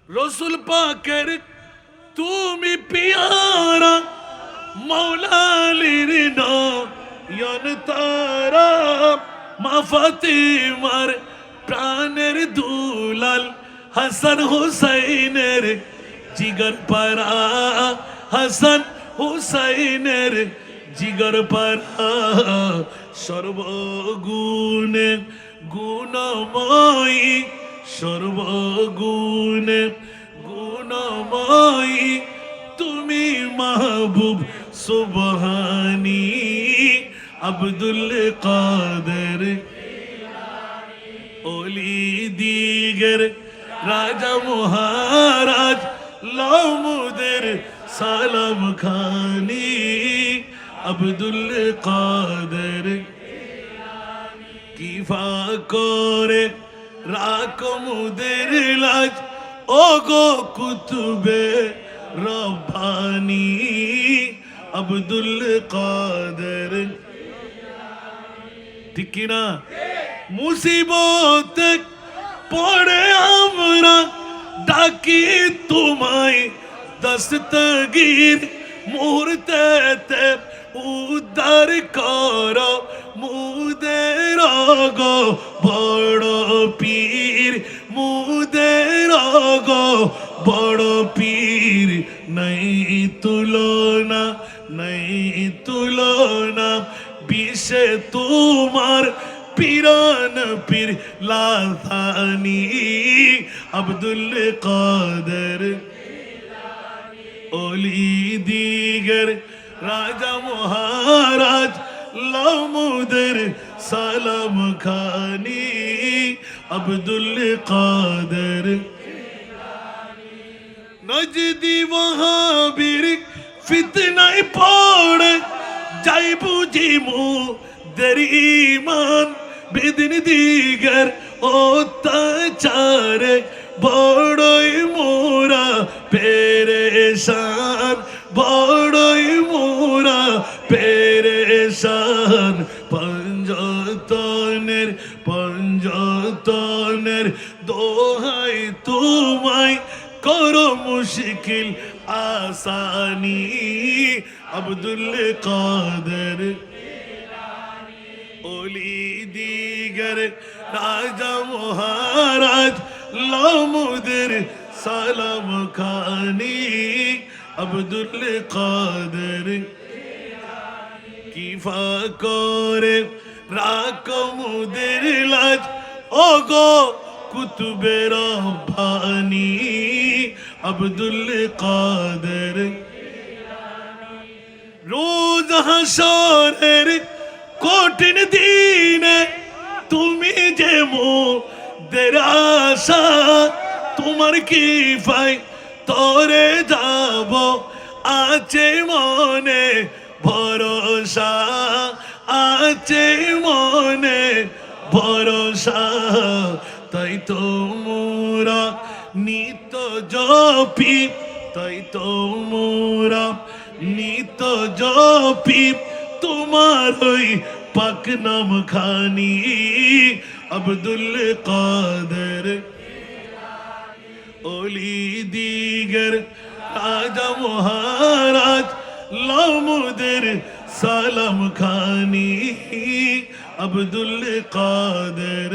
রসুল পাকের তুমি পিয়ারা মৌলালির নয়ন তারা মা ফাতিমার প্রাণের দুলাল হাসান হুসাইনের জিগর পারা হাসান হুসাইনের জিগর পারা সর্বগুণে গুণময়ী সর্বগুণে গুণময়ী তুমি মাহবুব সুবহানী আব্দুল কাদের ওলি দিগর রাজা মহারাজ লামুদের সালাম খানি আব্দুল কাদের কিফা করে রাকমুদের লাজ ওগো কুতুবে রব্বানি আব্দুল কাদের ঠিক কি না মুসিবত পড়ে আমরা ডাকি তোমায় দস্তগীর মুহূর্তে উদ্ধার করো মুদের গো বড় পীর মুদের গো বড় পীর নাই তুলনা নাই তুলনা বিষে তোমার পীরান পীর লাথানি আব্দুল কাদের ওলি দিগর রাজা মহারাজ লামুদের সালাম খানি আব্দুল কাদের নজদি ওয়াহাবির ফিতনায় পড়ে যাই বুঝি মুদের ঈমান বেদিন দিগর অত্যাচারে বড়ই মোরা পেরেশান বড়ই মোরা পেরেশান পঞ্জতনের দোহাই তোমায় করো মুশকিল আসানি আব্দুল কাদের ওলি দিগর রাজা মহারাজ লামুদের সালাম খানি আব্দুল কাদের কিফা করে রাকমুদের লাজ ওগো কুতুবে রব্বানি আব্দুল কাদের রোজ হাসরের কঠিন দিনে তুমি যে মোদের আশা তোমার কিফায় তরে যাব আছে মনে ভরসা আছে মনে ভরসা তাই তো মোরা নিত জপি তাই তো মোরা নিত জপি তোমার ওই পাক নাম খানি আব্দুল কাদের ওলি দিগর রাজা মহারাজ লামুদের সালাম খানি আব্দুল কাদের